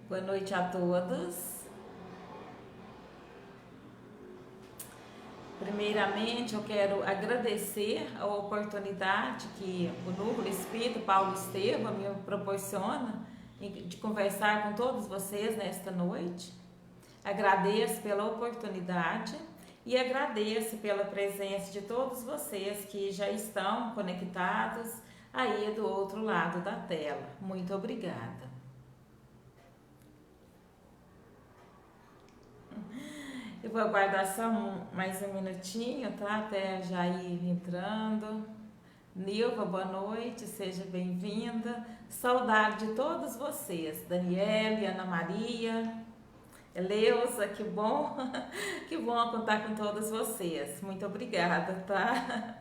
Boa noite a todos. Primeiramente, eu quero agradecer a oportunidade que o Núcleo Espírita Paulo Estevam me proporciona de conversar com todos vocês nesta noite. Agradeço pela oportunidade e agradeço pela presença de todos vocês que já estão conectados aí do outro lado da tela. Muito obrigada. Eu vou aguardar só mais um minutinho, tá? Até já ir entrando. Nilva, boa noite, seja bem-vinda. Saudade de todos vocês. Daniele, Ana Maria, Eleusa, que bom. Que bom contar com todos vocês. Muito obrigada, tá?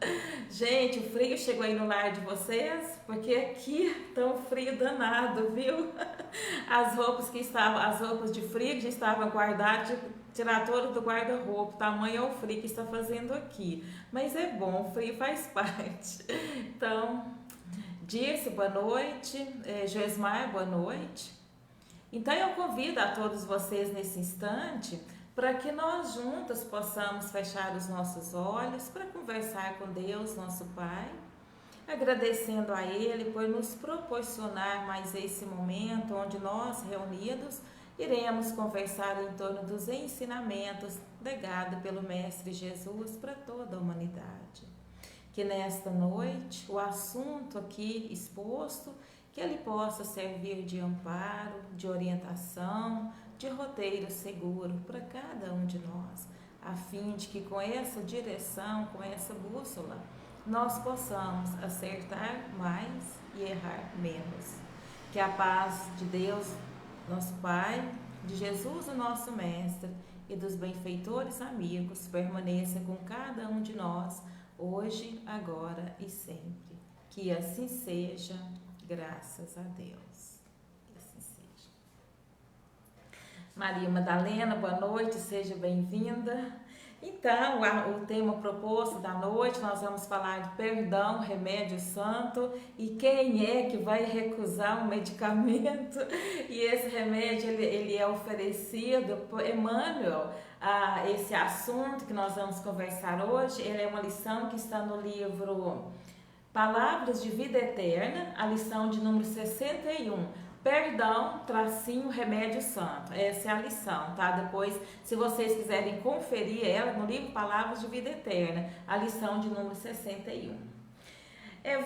Gente, o frio chegou aí no lar de vocês? Porque aqui tá um frio danado, viu? As roupas de frio que já estavam guardadas, tirar todo do guarda-roupa, tamanho é o frio que está fazendo aqui. Mas é bom, o frio faz parte. Então, Dirce, boa noite. Joesmar, boa noite. Então, eu convido a todos vocês nesse instante para que nós juntos possamos fechar os nossos olhos para conversar com Deus, nosso Pai, agradecendo a Ele por nos proporcionar mais esse momento onde nós, reunidos, iremos conversar em torno dos ensinamentos legados pelo Mestre Jesus para toda a humanidade. Que nesta noite, o assunto aqui exposto, que ele possa servir de amparo, de orientação, de roteiro seguro para cada um de nós, a fim de que com essa direção, com essa bússola, nós possamos acertar mais e errar menos. Que a paz de Deus, nosso Pai, de Jesus, o nosso Mestre, e dos benfeitores amigos permaneça com cada um de nós, hoje, agora e sempre. Que assim seja, graças a Deus. Que assim seja. Maria Madalena, boa noite, seja bem-vinda. Então, o tema proposto da noite, nós vamos falar de perdão, remédio santo, e quem é que vai recusar um medicamento, e esse remédio ele é oferecido por Emmanuel. Esse assunto que nós vamos conversar hoje, ele é uma lição que está no livro Palavras de Vida Eterna, a lição de número 61. Perdão, tracinho, remédio santo. Essa é a lição, tá? Depois, se vocês quiserem conferir ela no livro Palavras de Vida Eterna, a lição de número 61.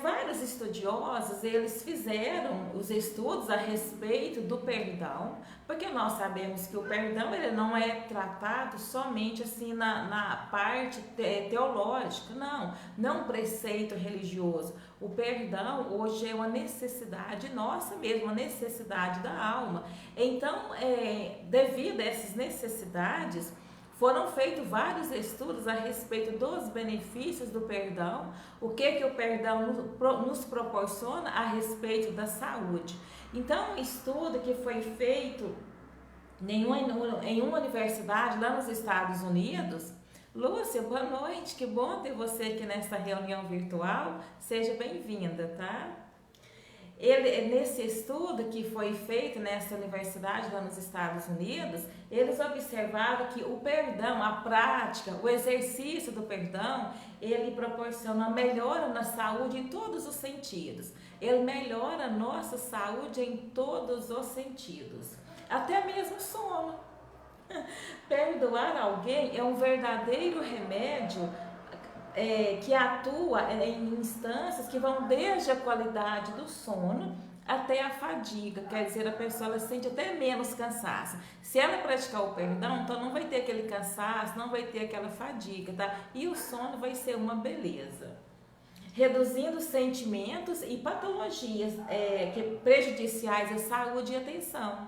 Vários estudiosos, eles fizeram os estudos a respeito do perdão, porque nós sabemos que o perdão ele não é tratado somente assim na parte teológica, não preceito religioso. O perdão hoje é uma necessidade nossa mesmo, uma necessidade da alma. Então, devido a essas necessidades, foram feitos vários estudos a respeito dos benefícios do perdão, o que o perdão nos proporciona a respeito da saúde. Então, um estudo que foi feito em uma universidade lá nos Estados Unidos. Lúcia, boa noite, que bom ter você aqui nessa reunião virtual, seja bem-vinda, tá? Nesse estudo que foi feito nessa universidade lá nos Estados Unidos, eles observaram que o perdão, a prática, o exercício do perdão, ele proporciona melhora na saúde em todos os sentidos. Ele melhora a nossa saúde em todos os sentidos, até mesmo sono. Perdoar alguém é um verdadeiro remédio que atua em instâncias que vão desde a qualidade do sono até a fadiga, quer dizer, a pessoa ela sente até menos cansaço. Se ela praticar o perdão, então não vai ter aquele cansaço, não vai ter aquela fadiga, tá? E o sono vai ser uma beleza. Reduzindo sentimentos e patologias prejudiciais à saúde e à atenção.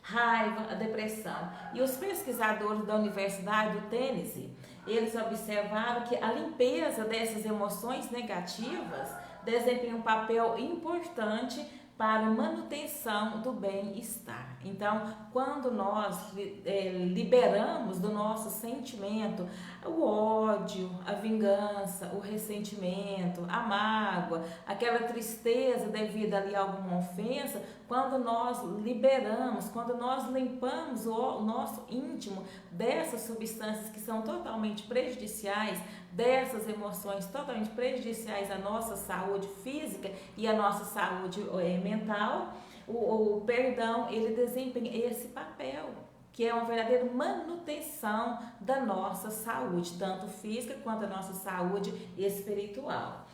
Raiva, a depressão. E os pesquisadores da Universidade do Tennessee, eles observaram que a limpeza dessas emoções negativas desempenha um papel importante para manutenção do bem-estar. Então, quando nós liberamos do nosso sentimento o ódio, a vingança, o ressentimento, a mágoa, aquela tristeza devido ali a alguma ofensa, quando nós liberamos, quando nós limpamos o nosso íntimo dessas substâncias que são totalmente prejudiciais, dessas emoções totalmente prejudiciais à nossa saúde física e à nossa saúde mental, o perdão, ele desempenha esse papel, que é uma verdadeira manutenção da nossa saúde, tanto física quanto a nossa saúde espiritual.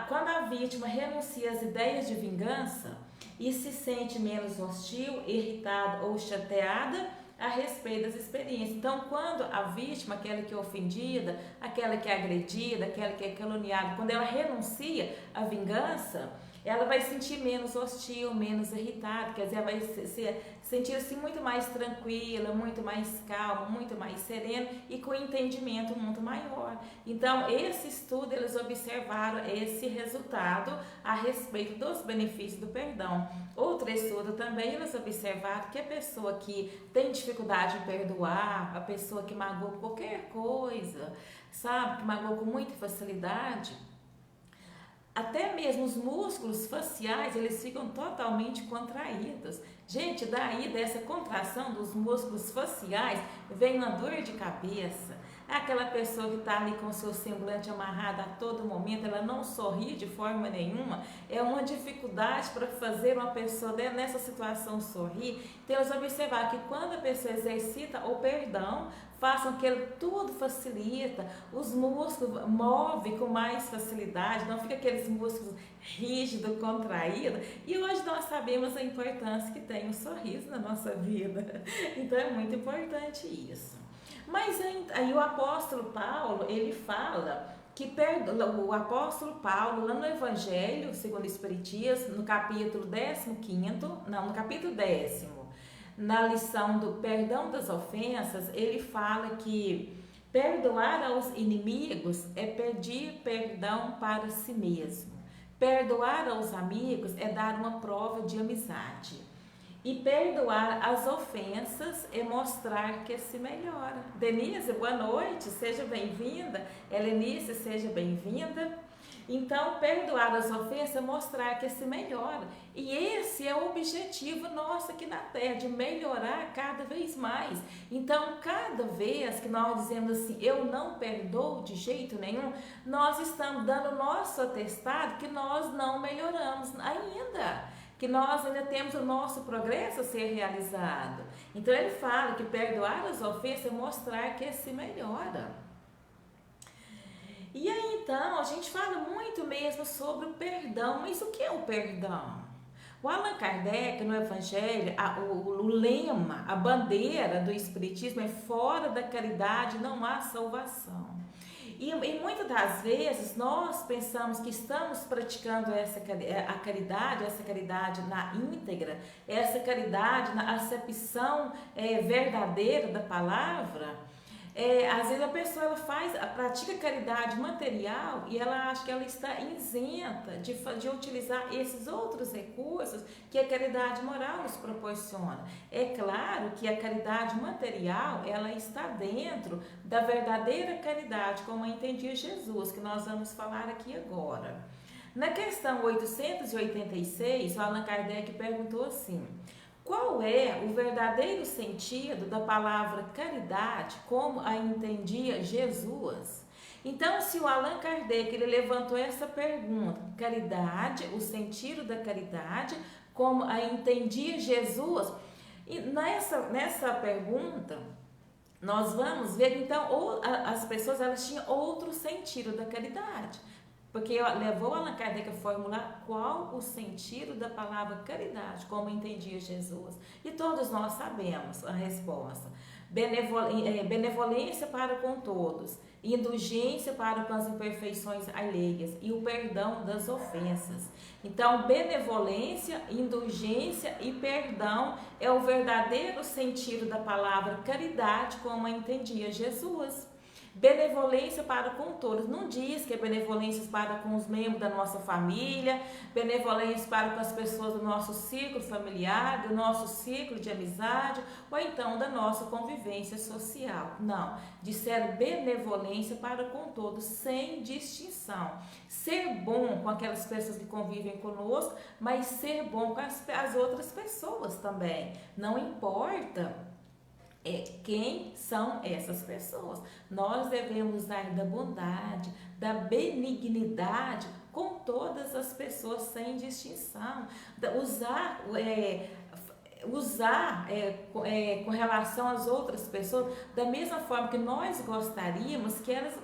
Quando a vítima renuncia às ideias de vingança e se sente menos hostil, irritada ou chateada a respeito das experiências. Então, quando a vítima, aquela que é ofendida, aquela que é agredida, aquela que é caluniada, quando ela renuncia à vingança, ela vai se sentir menos hostil, menos irritada, quer dizer, ela vai se sentir assim muito mais tranquila, muito mais calma, muito mais serena e com entendimento muito maior. Então, esse estudo, eles observaram esse resultado a respeito dos benefícios do perdão. Outro estudo também, eles observaram que a pessoa que tem dificuldade em perdoar, a pessoa que magoou qualquer coisa, sabe, que magoou com muita facilidade, até mesmo os músculos faciais, eles ficam totalmente contraídos. Gente, daí dessa contração dos músculos faciais, vem uma dor de cabeça. Aquela pessoa que está ali com o seu semblante amarrado a todo momento, ela não sorri de forma nenhuma, é uma dificuldade para fazer uma pessoa nessa situação sorrir. Então, eles observaram que quando a pessoa exercita o perdão, façam que ele tudo facilita, os músculos movem com mais facilidade, não fica aqueles músculos rígidos, contraídos. E hoje nós sabemos a importância que tem o sorriso na nossa vida. Então é muito importante isso. Mas aí o apóstolo Paulo, ele fala que o apóstolo Paulo, lá no Evangelho, segundo o Espiritismo, no capítulo 10º, na lição do perdão das ofensas, ele fala que perdoar aos inimigos é pedir perdão para si mesmo. Perdoar aos amigos é dar uma prova de amizade. E perdoar as ofensas é mostrar que se melhora. Denise, boa noite, seja bem-vinda. Helenice, seja bem-vinda. Então, perdoar as ofensas é mostrar que se melhora. E esse é o objetivo nosso aqui na Terra, de melhorar cada vez mais. Então, cada vez que nós dizemos assim, eu não perdoo de jeito nenhum, nós estamos dando nosso atestado que nós não melhoramos ainda, que nós ainda temos o nosso progresso a ser realizado. Então, ele fala que perdoar as ofensas é mostrar que se melhora. E aí, então, a gente fala muito mesmo sobre o perdão, mas o que é o perdão? O Allan Kardec, no Evangelho, o lema, a bandeira do Espiritismo é fora da caridade não há salvação. E muitas das vezes nós pensamos que estamos praticando essa caridade na íntegra, essa caridade na acepção verdadeira da palavra. Às vezes a pessoa pratica caridade material e ela acha que ela está isenta de utilizar esses outros recursos que a caridade moral nos proporciona. É claro que a caridade material, ela está dentro da verdadeira caridade, como entendia Jesus, que nós vamos falar aqui agora. Na questão 886, o Allan Kardec perguntou assim: qual é o verdadeiro sentido da palavra caridade, como a entendia Jesus? Então, se o Allan Kardec ele levantou essa pergunta, caridade, o sentido da caridade, como a entendia Jesus, e nessa pergunta, nós vamos ver, então, as pessoas elas tinham outro sentido da caridade. Porque levou Allan Kardec a formular qual o sentido da palavra caridade, como entendia Jesus. E todos nós sabemos a resposta. Benevolência para com todos, indulgência para com as imperfeições alheias e o perdão das ofensas. Então, benevolência, indulgência e perdão é o verdadeiro sentido da palavra caridade, como a entendia Jesus. Benevolência para com todos. Não diz que é benevolência para com os membros da nossa família, benevolência para com as pessoas do nosso círculo familiar, do nosso círculo de amizade, ou então da nossa convivência social. Não, disseram benevolência para com todos, sem distinção. Ser bom com aquelas pessoas que convivem conosco, mas ser bom com as outras pessoas também. Não importa quem são essas pessoas. Nós devemos usar da bondade, da benignidade com todas as pessoas sem distinção. Usar com relação às outras pessoas da mesma forma que nós gostaríamos que elas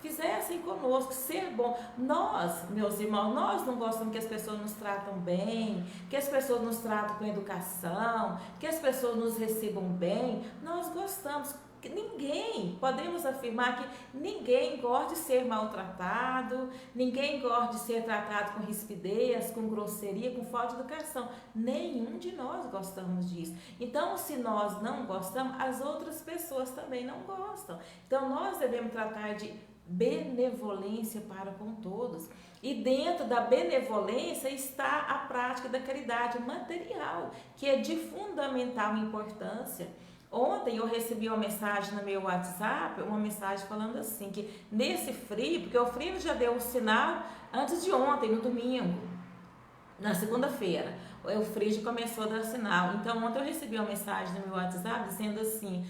fizessem conosco, ser bom. Nós, meus irmãos, nós não gostamos que as pessoas nos tratam bem, que as pessoas nos tratam com educação, que as pessoas nos recebam bem. Nós gostamos. Ninguém, podemos afirmar que ninguém gosta de ser maltratado, ninguém gosta de ser tratado com rispidez, com grosseria, com falta de educação. Nenhum de nós gostamos disso. Então, se nós não gostamos, as outras pessoas também não gostam. Então, nós devemos tratar de benevolência para com todos. E dentro da benevolência está a prática da caridade material, que é de fundamental importância. Ontem eu recebi uma mensagem no meu WhatsApp, uma mensagem falando assim, que nesse frio, porque o frio já deu um sinal antes de ontem, no domingo, na segunda-feira, o frio já começou a dar sinal. Então ontem eu recebi uma mensagem no meu WhatsApp dizendo assim,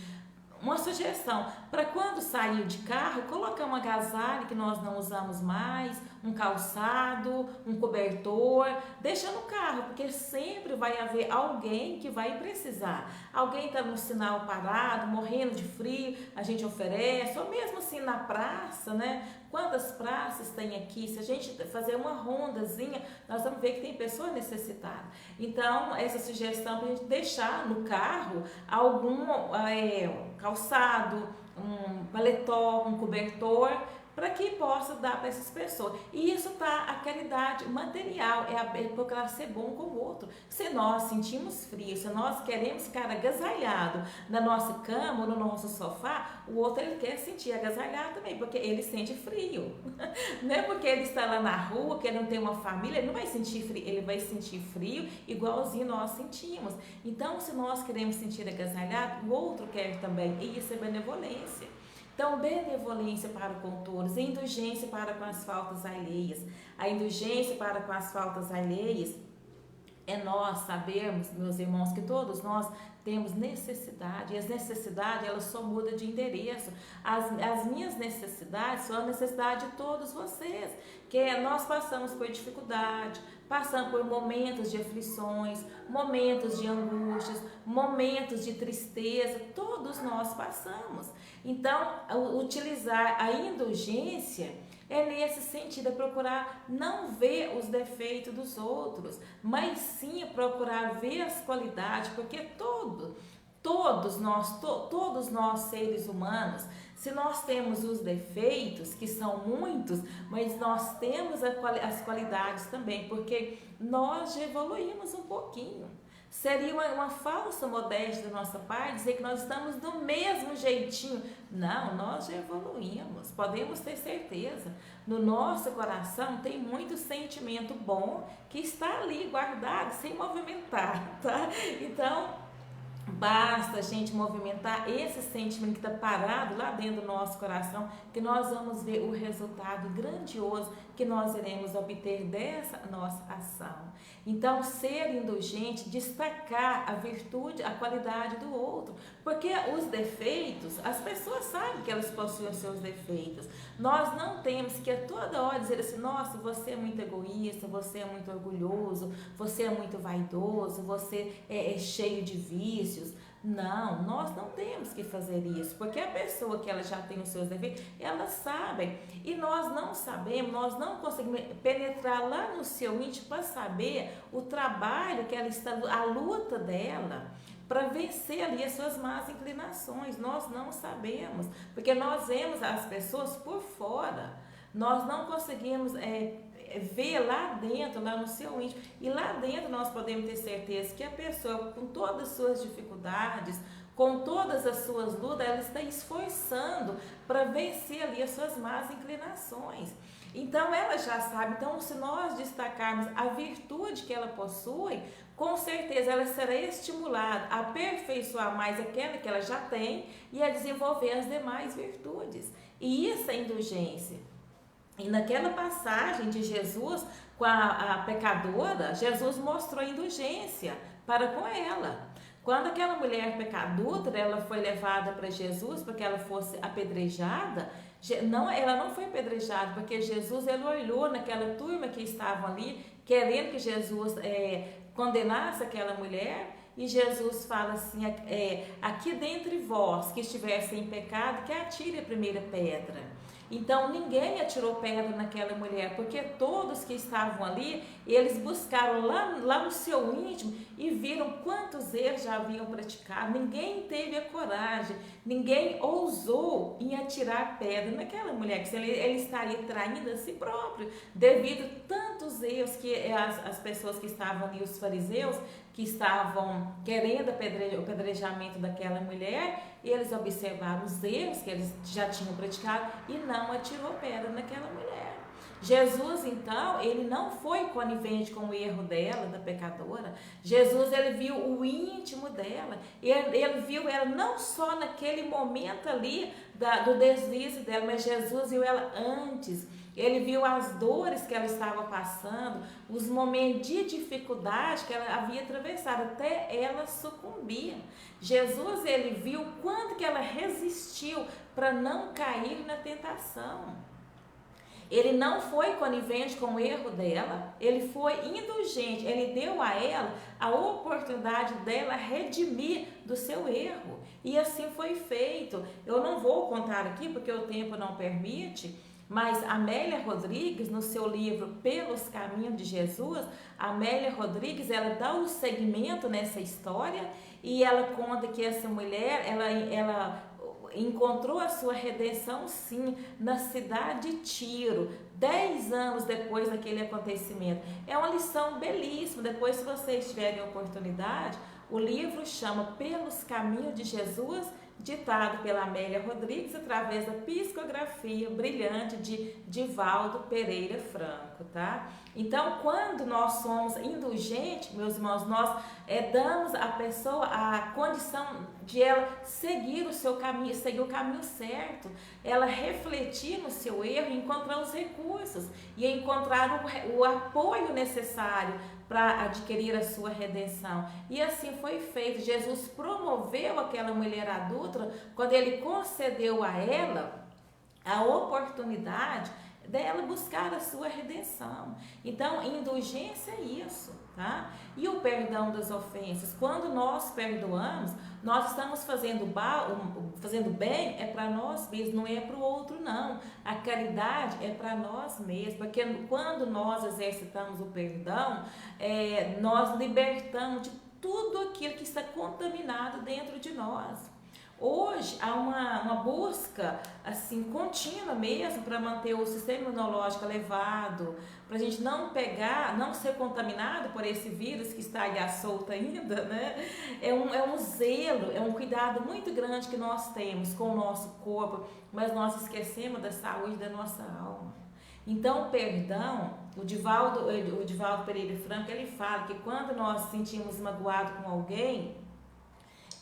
uma sugestão, para quando sair de carro, colocar um agasalho que nós não usamos mais, um calçado, um cobertor, deixa no carro, porque sempre vai haver alguém que vai precisar. Alguém está no sinal parado, morrendo de frio, a gente oferece, ou mesmo assim na praça, né? Quantas praças tem aqui? Se a gente fazer uma rondazinha, nós vamos ver que tem pessoas necessitadas. Então, essa sugestão para a gente deixar no carro algum calçado, um paletó, um cobertor, para que possa dar para essas pessoas. E isso tá a caridade material, procurar ser bom com o outro. Se nós sentimos frio, se nós queremos ficar agasalhado na nossa cama ou no nosso sofá, o outro ele quer sentir agasalhado também, porque ele sente frio. Não é porque ele está lá na rua, que ele não tem uma família, ele não vai sentir frio, ele vai sentir frio igualzinho nós sentimos. Então, se nós queremos sentir agasalhado, o outro quer também, e isso é benevolência. Então, benevolência para com todos, indulgência para com as faltas alheias. A indulgência para com as faltas alheias é nós sabermos, meus irmãos, que todos nós temos necessidade, e as necessidades elas só mudam de endereço. As minhas necessidades são a necessidade de todos vocês, que nós passamos por dificuldade, passamos por momentos de aflições, momentos de angústias, momentos de tristeza, todos nós passamos. Então, utilizar a indulgência é nesse sentido, é procurar não ver os defeitos dos outros, mas sim procurar ver as qualidades, porque todos nós seres humanos, se nós temos os defeitos, que são muitos, mas nós temos as qualidades também, porque nós já evoluímos um pouquinho. Seria uma falsa modéstia da nossa parte dizer que nós estamos do mesmo jeitinho. Não, nós já evoluímos, podemos ter certeza. No nosso coração tem muito sentimento bom que está ali guardado, sem movimentar, tá? Então, basta a gente movimentar esse sentimento que está parado lá dentro do nosso coração, que nós vamos ver o resultado grandioso que nós iremos obter dessa nossa ação. Então, ser indulgente, destacar a virtude, a qualidade do outro, porque os defeitos, as pessoas sabem que elas possuem os seus defeitos. Nós não temos que a toda hora dizer assim, nossa, você é muito egoísta, você é muito orgulhoso, você é muito vaidoso, você é cheio de vícios. Não, nós não temos que fazer isso, porque a pessoa que ela já tem os seus defeitos, elas sabem, e nós não sabemos, nós não conseguimos penetrar lá no seu íntimo para saber o trabalho que ela está, a luta dela, para vencer ali as suas más inclinações. Nós não sabemos, porque nós vemos as pessoas por fora, nós não conseguimos ver lá dentro, lá no seu íntimo, e lá dentro nós podemos ter certeza que a pessoa, com todas as suas dificuldades, com todas as suas lutas, ela está esforçando para vencer ali as suas más inclinações. Então ela já sabe, então se nós destacarmos a virtude que ela possui, com certeza ela será estimulada a aperfeiçoar mais aquela que ela já tem e a desenvolver as demais virtudes. E isso é indulgência. E naquela passagem de Jesus com a pecadora, Jesus mostrou indulgência para com ela. Quando aquela mulher pecadora, ela foi levada para Jesus para que ela fosse apedrejada, ela não foi apedrejada, porque Jesus ele olhou naquela turma que estavam ali, querendo que Jesus condenasse aquela mulher, e Jesus fala assim, aqui dentre vós que estivessem em pecado, que atire a primeira pedra. Então ninguém atirou pedra naquela mulher, porque todos que estavam ali, eles buscaram lá no seu íntimo e viram quantos erros já haviam praticado. Ninguém teve a coragem, ninguém ousou em atirar pedra naquela mulher, que ele estaria traindo a si próprio, devido a tantos erros que as pessoas que estavam ali, os fariseus, que estavam querendo o apedrejamento daquela mulher, e eles observaram os erros que eles já tinham praticado e não atirou pedra naquela mulher. Jesus, então, ele não foi conivente com o erro dela, da pecadora. Jesus, ele viu o íntimo dela, ele viu ela não só naquele momento ali do deslize dela, mas Jesus viu ela antes. Ele viu as dores que ela estava passando, os momentos de dificuldade que ela havia atravessado, até ela sucumbir. Jesus, ele viu quanto que ela resistiu para não cair na tentação. Ele não foi conivente com o erro dela, ele foi indulgente, ele deu a ela a oportunidade dela redimir do seu erro. E assim foi feito. Eu não vou contar aqui porque o tempo não permite, mas Amélia Rodrigues, no seu livro Pelos Caminhos de Jesus, Amélia Rodrigues, ela dá um segmento nessa história e ela conta que essa mulher, ela encontrou a sua redenção, sim, na cidade de Tiro, 10 anos depois daquele acontecimento. É uma lição belíssima. Depois, se vocês tiverem oportunidade, o livro chama Pelos Caminhos de Jesus, ditado pela Amélia Rodrigues através da psicografia brilhante de Divaldo Pereira Franco, tá? Então, quando nós somos indulgentes, meus irmãos, nós damos à pessoa a condição de ela seguir o seu caminho, seguir o caminho certo, ela refletir no seu erro e encontrar os recursos e encontrar o apoio necessário para adquirir a sua redenção. E assim foi feito. Jesus promoveu aquela mulher adulta quando ele concedeu a ela a oportunidade dela buscar a sua redenção. Então, indulgência é isso, tá? E o perdão das ofensas, quando nós perdoamos, nós estamos fazendo bem, é para nós mesmos, não é para o outro, não. A caridade é para nós mesmos, porque quando nós exercitamos o perdão, nós libertamos de tudo aquilo que está contaminado dentro de nós. Hoje há uma busca assim contínua mesmo para manter o sistema imunológico elevado, para a gente não ser contaminado por esse vírus que está aí à solta ainda, né? É um zelo, é um cuidado muito grande que nós temos com o nosso corpo, mas nós esquecemos da saúde da nossa alma. Então, o perdão, o Divaldo Pereira Franco, ele fala que quando nós sentimos magoado com alguém,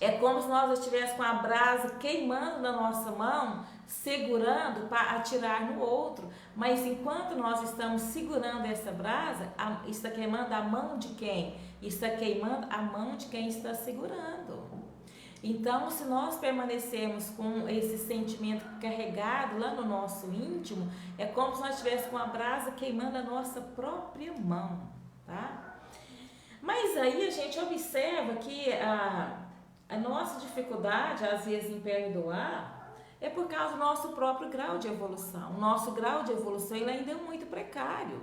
é como se nós estivéssemos com a brasa queimando na nossa mão, segurando para atirar no outro. Mas enquanto nós estamos segurando essa brasa, está queimando a mão de quem? Está queimando a mão de quem está segurando. Então, se nós permanecermos com esse sentimento carregado lá no nosso íntimo, é como se nós estivéssemos com a brasa queimando a nossa própria mão, tá? Mas aí a gente observa que a nossa dificuldade, às vezes, em perdoar é por causa do nosso próprio grau de evolução. O nosso grau de evolução ele ainda é muito precário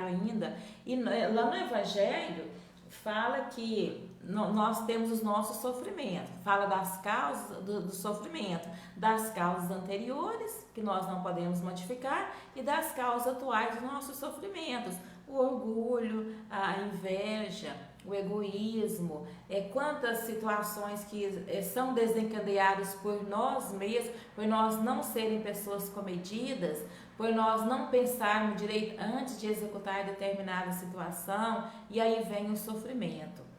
ainda. E lá no Evangelho fala que nós temos os nossos sofrimentos. Fala das causas do sofrimento, das causas anteriores, que nós não podemos modificar, e das causas atuais dos nossos sofrimentos. O orgulho, a inveja, o egoísmo, quantas situações que são desencadeadas por nós mesmos, por nós não serem pessoas comedidas, por nós não pensarmos direito antes de executar determinada situação, e aí vem o sofrimento.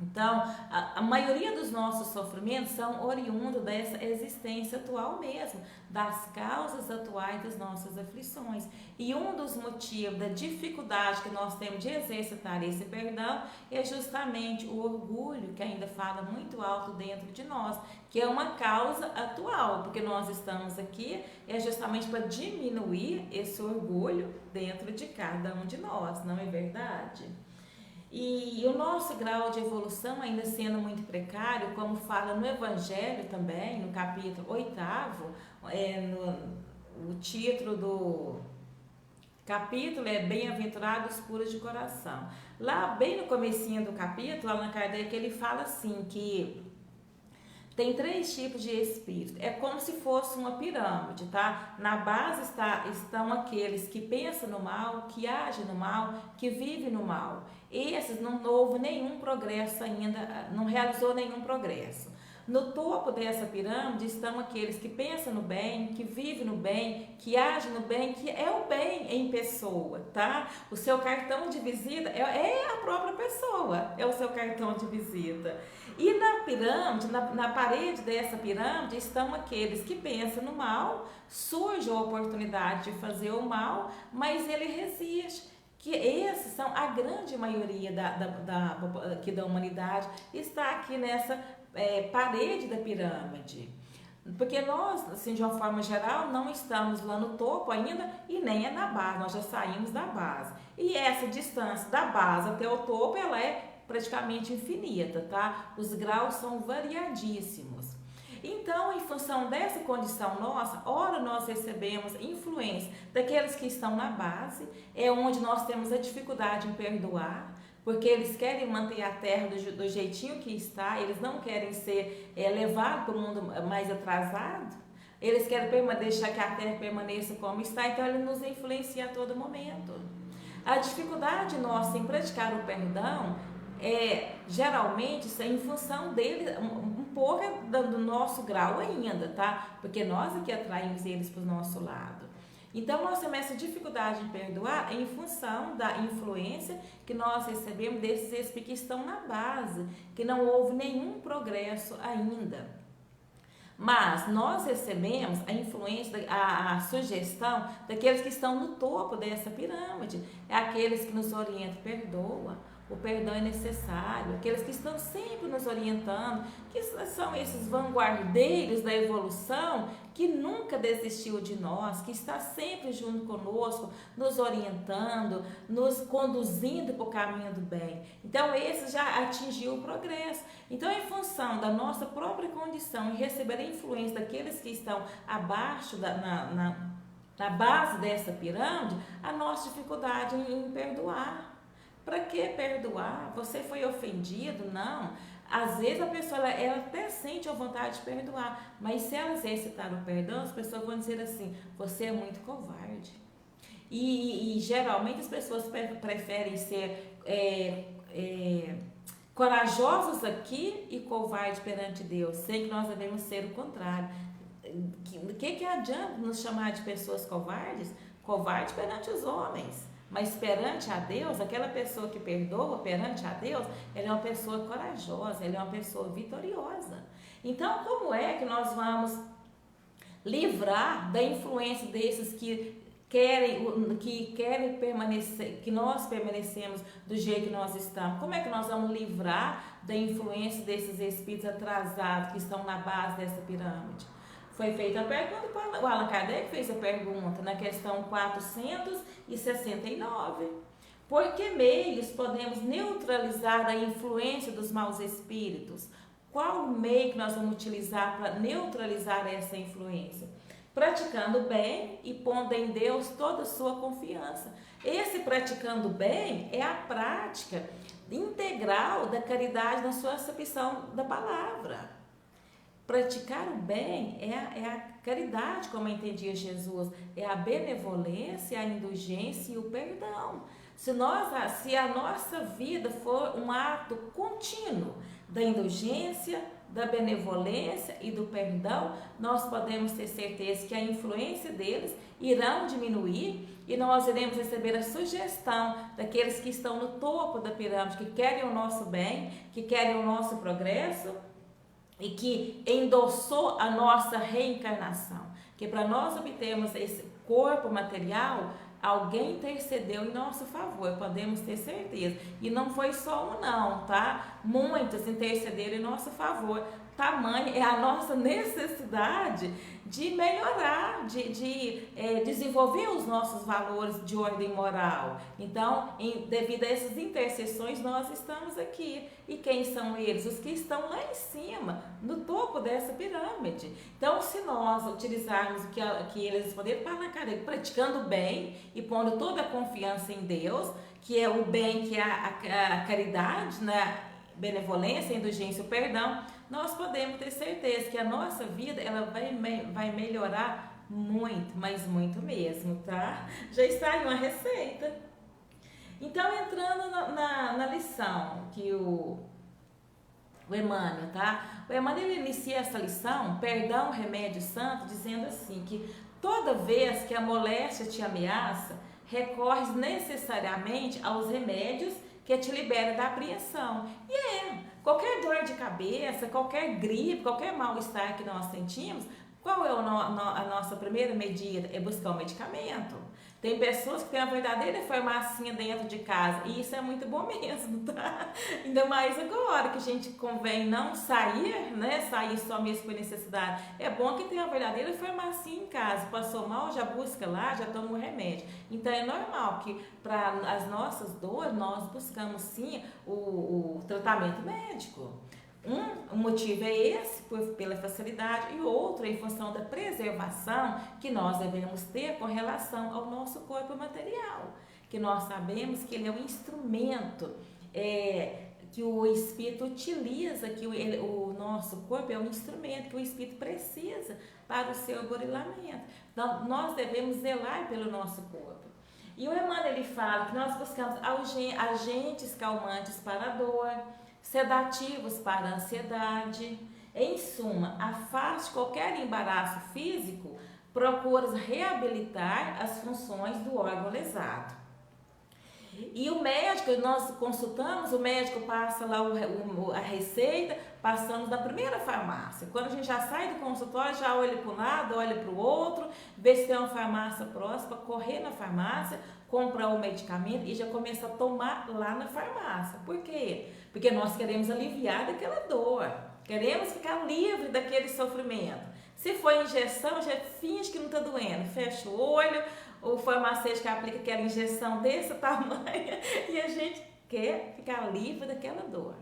Então, a maioria dos nossos sofrimentos são oriundos dessa existência atual mesmo, das causas atuais das nossas aflições. E um dos motivos da dificuldade que nós temos de exercitar esse perdão é justamente o orgulho, que ainda fala muito alto dentro de nós, que é uma causa atual, porque nós estamos aqui justamente para diminuir esse orgulho dentro de cada um de nós, não é verdade? E o nosso grau de evolução ainda sendo muito precário, como fala no Evangelho também, no capítulo 8º, o título do capítulo é Bem-aventurados puros de coração. Lá, bem no comecinho do capítulo, Allan Kardec, ele fala assim, que tem 3 tipos de espírito. É como se fosse uma pirâmide, tá? Na base estão aqueles que pensam no mal, que agem no mal, que vivem no mal. Esses não houve nenhum progresso ainda, não realizou nenhum progresso. No topo dessa pirâmide estão aqueles que pensam no bem, que vivem no bem, que agem no bem, que é o bem em pessoa, tá? O seu cartão de visita é a própria pessoa, é o seu cartão de visita. E na pirâmide, na parede dessa pirâmide, estão aqueles que pensam no mal, surge a oportunidade de fazer o mal, mas ele resiste. Que esses são a grande maioria da humanidade, está aqui nessa parede da pirâmide. Porque nós, assim, de uma forma geral, não estamos lá no topo ainda e nem é na base, nós já saímos da base. E essa distância da base até o topo, ela é praticamente infinita, tá? Os graus são variadíssimos. Então, em função dessa condição nossa, ora nós recebemos influência daqueles que estão na base, é onde nós temos a dificuldade em perdoar, porque eles querem manter a terra do jeitinho que está, eles não querem ser levados para o mundo mais atrasado, eles querem deixar que a terra permaneça como está, então ele nos influencia a todo momento. A dificuldade nossa em praticar o perdão geralmente isso é em função dele, um pouco do nosso grau ainda, tá? Porque nós aqui atraímos eles para o nosso lado. Então, nós temos essa dificuldade de perdoar em função da influência que nós recebemos desses espíritos que estão na base, que não houve nenhum progresso ainda. Mas nós recebemos a influência, a sugestão daqueles que estão no topo dessa pirâmide, é aqueles que nos orientam, perdoa. O perdão é necessário, aqueles que estão sempre nos orientando, que são esses vanguardeiros da evolução, que nunca desistiu de nós, que está sempre junto conosco, nos orientando, nos conduzindo para o caminho do bem. Então, esse já atingiu o progresso. Então, em função da nossa própria condição e receber a influência daqueles que estão abaixo, na base dessa pirâmide, a nossa dificuldade em perdoar. Para que perdoar? Você foi ofendido? Não. Às vezes a pessoa ela até sente a vontade de perdoar, mas se ela exercitar o perdão, as pessoas vão dizer assim: você é muito covarde. E geralmente as pessoas preferem ser corajosos aqui e covardes perante Deus, sem que nós devemos ser o contrário. O que adianta nos chamar de pessoas covardes? Covardes perante os homens. Mas perante a Deus, aquela pessoa que perdoa perante a Deus, ela é uma pessoa corajosa, ela é uma pessoa vitoriosa. Então, como é que nós vamos livrar da influência desses que querem permanecer, que nós permanecemos do jeito que nós estamos? Como é que nós vamos livrar da influência desses espíritos atrasados que estão na base dessa pirâmide? Foi feita a pergunta, o Allan Kardec fez a pergunta na questão 469. Por que meios podemos neutralizar a influência dos maus espíritos? Qual o meio que nós vamos utilizar para neutralizar essa influência? Praticando bem e pondo em Deus toda a sua confiança. Esse praticando bem é a prática integral da caridade na sua acepção da palavra. Praticar o bem é a caridade, como entendia Jesus, é a benevolência, a indulgência e o perdão. Se a nossa vida for um ato contínuo da indulgência, da benevolência e do perdão, nós podemos ter certeza que a influência deles irão diminuir e nós iremos receber a sugestão daqueles que estão no topo da pirâmide, que querem o nosso bem, que querem o nosso progresso e que endossou a nossa reencarnação. Que para nós obtermos esse corpo material, alguém intercedeu em nosso favor, podemos ter certeza. E não foi só um não, tá? Muitos intercederam em nosso favor. Tamanha é a nossa necessidade de melhorar, de desenvolver os nossos valores de ordem moral. Então, devido a essas intercessões, nós estamos aqui. E quem são eles? Os que estão lá em cima, no topo dessa pirâmide. Então, se nós utilizarmos o que eles responderam, praticando o bem e pondo toda a confiança em Deus, que é o bem, que é a caridade, né? Benevolência, indulgência, o perdão, nós podemos ter certeza que a nossa vida ela vai melhorar muito, mas muito mesmo, tá? Já está aí uma receita. Então, entrando na lição que o Emmanuel, tá? O Emmanuel ele inicia essa lição, perdão, remédio santo, dizendo assim, que toda vez que a moléstia te ameaça, recorres necessariamente aos remédios que te libera da apreensão. Qualquer dor de cabeça, qualquer gripe, qualquer mal-estar que nós sentimos, qual é a nossa primeira medida? É buscar o medicamento. Tem pessoas que têm a verdadeira farmacinha dentro de casa e isso é muito bom mesmo, tá? Ainda mais agora que a gente convém não sair, né? Sair só mesmo por necessidade. É bom que tenha a verdadeira farmacinha em casa. Passou mal, já busca lá, já toma o remédio. Então é normal que para as nossas dores nós buscamos sim o tratamento médico. Um motivo é esse, pela facilidade, e outro em função da preservação que nós devemos ter com relação ao nosso corpo material, que nós sabemos que ele é um instrumento que o Espírito utiliza, que o nosso corpo é um instrumento que o Espírito precisa para o seu burilamento. Então, nós devemos zelar pelo nosso corpo. E o Emmanuel ele fala que nós buscamos agentes calmantes para a dor, sedativos para a ansiedade. Em suma, afaste qualquer embaraço físico, procura reabilitar as funções do órgão lesado. E o médico, nós consultamos, o médico passa lá a receita, passamos na primeira farmácia. Quando a gente já sai do consultório, já olha para um lado, olha para o outro, vê se tem uma farmácia próxima, correr na farmácia, comprar o medicamento e já começa a tomar lá na farmácia. Por quê? Porque nós queremos aliviar daquela dor, queremos ficar livre daquele sofrimento. Se for injeção, já finge que não está doendo, fecha o olho, o farmacêutico aplica aquela injeção desse tamanho e a gente quer ficar livre daquela dor.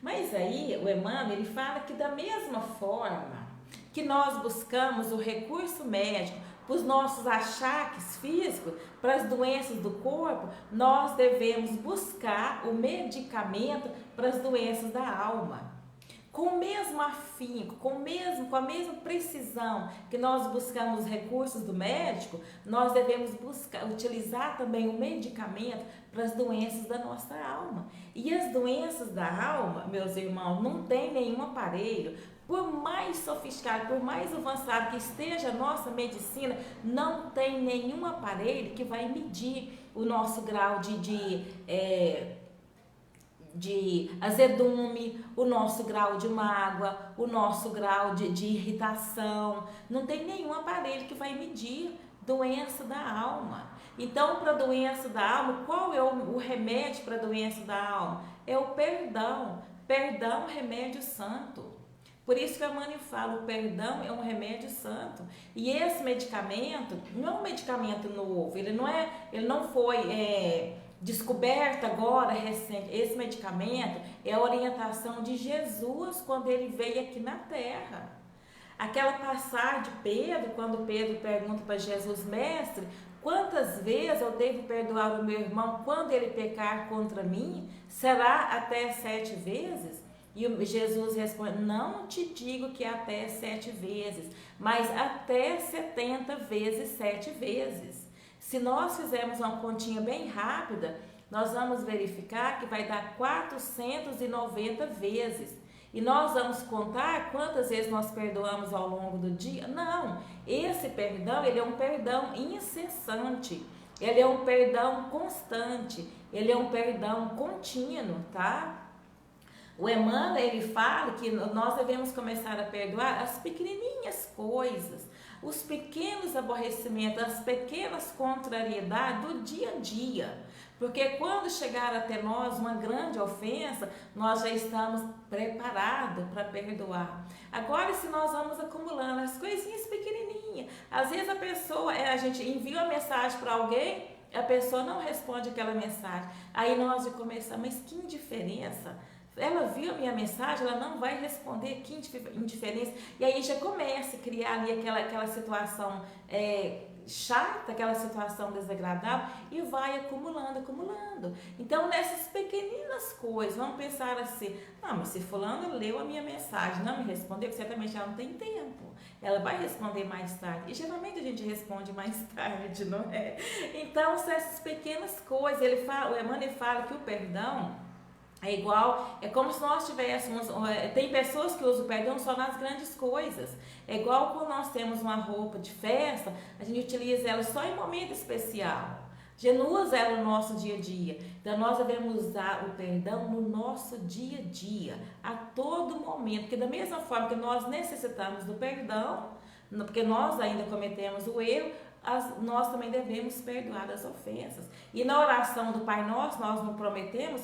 Mas aí o Emmanuel ele fala que da mesma forma que nós buscamos o recurso médico para os nossos achaques físicos, para as doenças do corpo, nós devemos buscar o medicamento para as doenças da alma. Com o mesmo afinco, com a mesma precisão que nós buscamos os recursos do médico, nós devemos utilizar também o medicamento para as doenças da nossa alma. E as doenças da alma, meus irmãos, não tem nenhum aparelho. Por mais sofisticado, por mais avançado que esteja a nossa medicina, não tem nenhum aparelho que vai medir o nosso grau de azedume, o nosso grau de mágoa, o nosso grau de irritação. Não tem nenhum aparelho que vai medir doença da alma. Então, para a doença da alma, qual é o remédio para a doença da alma? É o perdão. Perdão, remédio santo. Por isso que a Emmanuel fala, o perdão é um remédio santo. E esse medicamento não é um medicamento novo, ele não foi descoberto agora, recente. Esse medicamento é a orientação de Jesus quando ele veio aqui na Terra. Aquela passagem de Pedro, quando Pedro pergunta para Jesus, mestre, quantas vezes eu devo perdoar o meu irmão quando ele pecar contra mim? Será até 7 vezes? E Jesus responde, não te digo que até 7 vezes, mas até 70 vezes 7 vezes. Se nós fizermos uma continha bem rápida, nós vamos verificar que vai dar 490 vezes. E nós vamos contar quantas vezes nós perdoamos ao longo do dia? Não, esse perdão, ele é um perdão incessante, ele é um perdão constante, ele é um perdão contínuo, tá? O Emmanuel, ele fala que nós devemos começar a perdoar as pequenininhas coisas, os pequenos aborrecimentos, as pequenas contrariedades do dia a dia. Porque quando chegar até nós uma grande ofensa, nós já estamos preparados para perdoar. Agora, se nós vamos acumulando as coisinhas pequenininhas, às vezes a gente envia uma mensagem para alguém, a pessoa não responde aquela mensagem. Aí nós começamos, mas que indiferença! Ela viu a minha mensagem, ela não vai responder, que indiferença. E aí já começa a criar ali aquela situação chata, aquela situação desagradável, e vai acumulando. Então, nessas pequeninas coisas, vamos pensar assim, não, mas se fulano leu a minha mensagem, não me respondeu, certamente ela não tem tempo, ela vai responder mais tarde, e geralmente a gente responde mais tarde, não é? Então, são essas pequenas coisas, o Emmanuel fala que o perdão é como se nós tivéssemos, tem pessoas que usam o perdão só nas grandes coisas. É igual quando nós temos uma roupa de festa, a gente utiliza ela só em momento especial. A gente não usa ela no nosso dia a dia. Então nós devemos usar o perdão no nosso dia a dia, a todo momento. Porque da mesma forma que nós necessitamos do perdão, porque nós ainda cometemos o erro, nós também devemos perdoar as ofensas. E na oração do Pai Nosso, nós não prometemos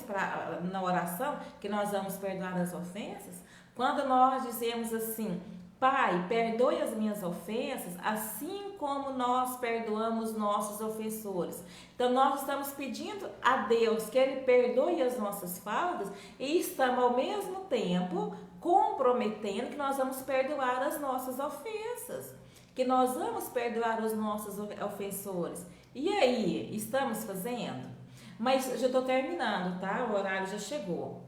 na oração que nós vamos perdoar as ofensas? Quando nós dizemos assim, Pai, perdoe as minhas ofensas, assim como nós perdoamos nossos ofensores. Então nós estamos pedindo a Deus que Ele perdoe as nossas faltas e estamos ao mesmo tempo comprometendo que nós vamos perdoar as nossas ofensas, que nós vamos perdoar os nossos ofensores. E aí, estamos fazendo? Mas já estou terminando, tá? O horário já chegou.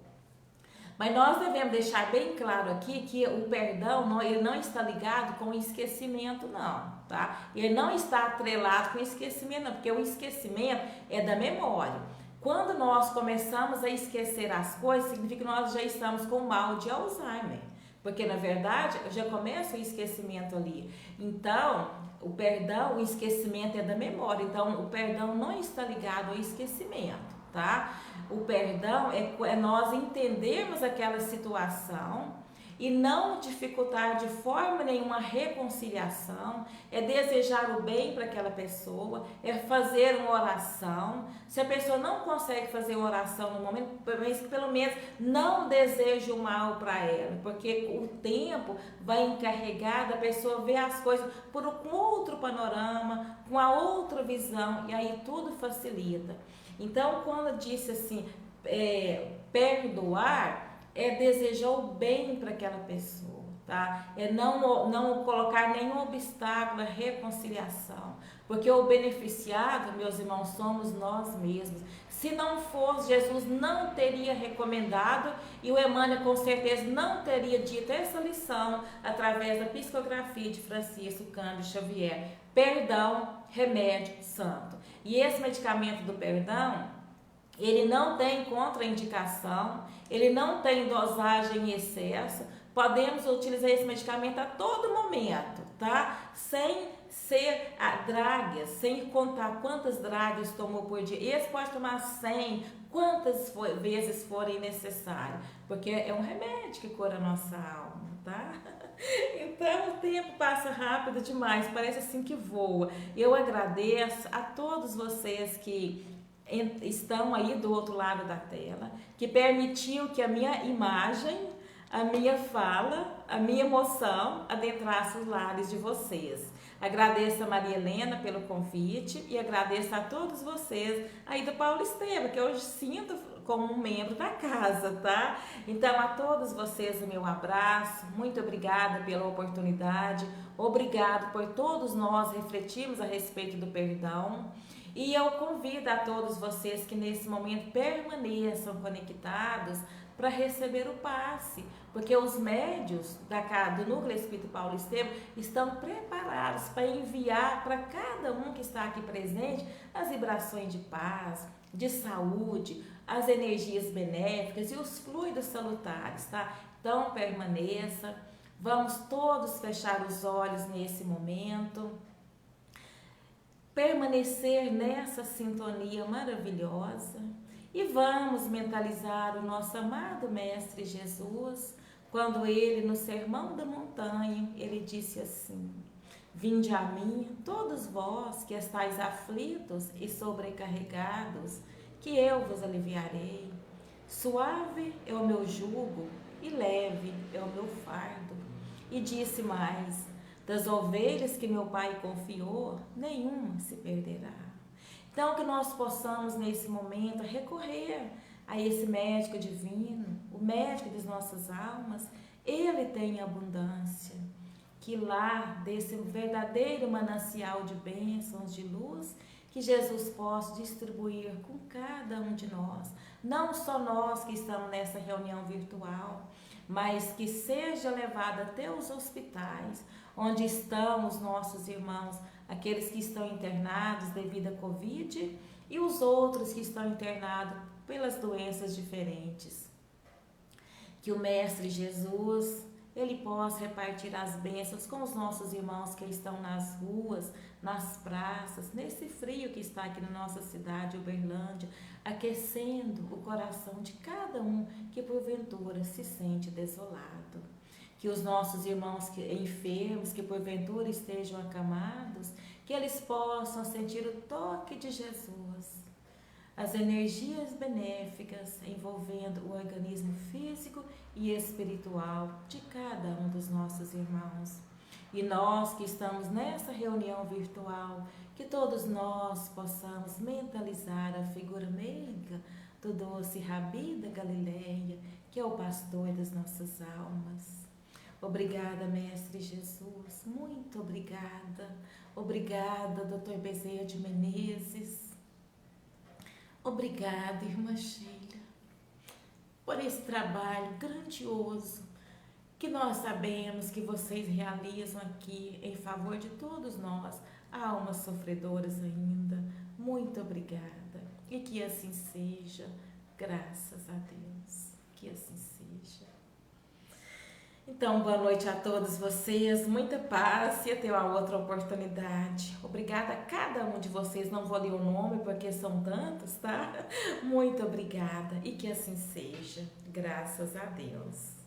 Mas nós devemos deixar bem claro aqui que o perdão, ele não está ligado com o esquecimento, não, tá? Ele não está atrelado com o esquecimento, não, porque o esquecimento é da memória. Quando nós começamos a esquecer as coisas, significa que nós já estamos com mal de Alzheimer. Porque, na verdade, já começa o esquecimento ali. Então, o perdão, o esquecimento é da memória. Então, o perdão não está ligado ao esquecimento, tá? O perdão é nós entendermos aquela situação e não dificultar de forma nenhuma a reconciliação, é desejar o bem para aquela pessoa, é fazer uma oração. Se a pessoa não consegue fazer uma oração no momento, pelo menos não deseje o mal para ela, porque o tempo vai encarregar da pessoa ver as coisas com outro panorama, com a outra visão, e aí tudo facilita. Então, quando disse assim, perdoar, é desejar o bem para aquela pessoa, tá? É não colocar nenhum obstáculo à reconciliação, porque o beneficiado, meus irmãos, somos nós mesmos. Se não fosse, Jesus não teria recomendado, e o Emmanuel com certeza não teria dito essa lição através da psicografia de Francisco Cândido Xavier: perdão, remédio santo. E esse medicamento do perdão, ele não tem contraindicação, ele não tem dosagem em excesso. Podemos utilizar esse medicamento a todo momento, tá? Sem ser dragas, sem contar quantas dragas tomou por dia. Esse pode tomar 100, quantas vezes forem necessárias, porque é um remédio que cura a nossa alma, tá? Então o tempo passa rápido demais, parece assim que voa. Eu agradeço a todos vocês que estão aí do outro lado da tela, que permitiu que a minha imagem, a minha fala, a minha emoção adentrasse os lares de vocês. Agradeço a Maria Helena pelo convite e agradeço a todos vocês aí do Paulo Estevam, que eu sinto como um membro da casa, tá? Então, a todos vocês o meu abraço, muito obrigada pela oportunidade, obrigado por todos nós refletirmos a respeito do perdão. E eu convido a todos vocês que nesse momento permaneçam conectados para receber o passe, porque os médios do Núcleo Espírito Paulo Estevam estão preparados para enviar para cada um que está aqui presente as vibrações de paz, de saúde, as energias benéficas e os fluidos salutares, tá? Então permaneça, vamos todos fechar os olhos nesse momento, permanecer nessa sintonia maravilhosa e vamos mentalizar o nosso amado Mestre Jesus, quando ele no Sermão da Montanha, ele disse assim: vinde a mim, todos vós que estáis aflitos e sobrecarregados, que eu vos aliviarei. Suave é o meu jugo e leve é o meu fardo. E disse mais: das ovelhas que meu Pai confiou, nenhuma se perderá. Então, que nós possamos nesse momento recorrer a esse médico divino, o médico das nossas almas. Ele tem abundância, que lá desse verdadeiro manancial de bênçãos, de luz, que Jesus possa distribuir com cada um de nós, não só nós que estamos nessa reunião virtual, mas que seja levada até os hospitais, onde estão os nossos irmãos, aqueles que estão internados devido à Covid e os outros que estão internados pelas doenças diferentes. Que o Mestre Jesus, ele possa repartir as bênçãos com os nossos irmãos que estão nas ruas, nas praças, nesse frio que está aqui na nossa cidade, Uberlândia, aquecendo o coração de cada um que porventura se sente desolado. Que os nossos irmãos enfermos, que porventura estejam acamados, que eles possam sentir o toque de Jesus, as energias benéficas envolvendo o organismo físico e espiritual de cada um dos nossos irmãos. E nós que estamos nessa reunião virtual, que todos nós possamos mentalizar a figura meiga do doce Rabi da Galileia, que é o pastor das nossas almas. Obrigada, Mestre Jesus, muito obrigada. Obrigada, Dr. Bezerra de Menezes. Obrigada, Irmã Sheila, por esse trabalho grandioso que nós sabemos que vocês realizam aqui em favor de todos nós, almas sofredoras ainda. Muito obrigada. E que assim seja, graças a Deus, que assim seja. Então, boa noite a todos vocês, muita paz e até uma outra oportunidade. Obrigada a cada um de vocês, não vou ler o nome porque são tantos, tá? Muito obrigada e que assim seja, graças a Deus.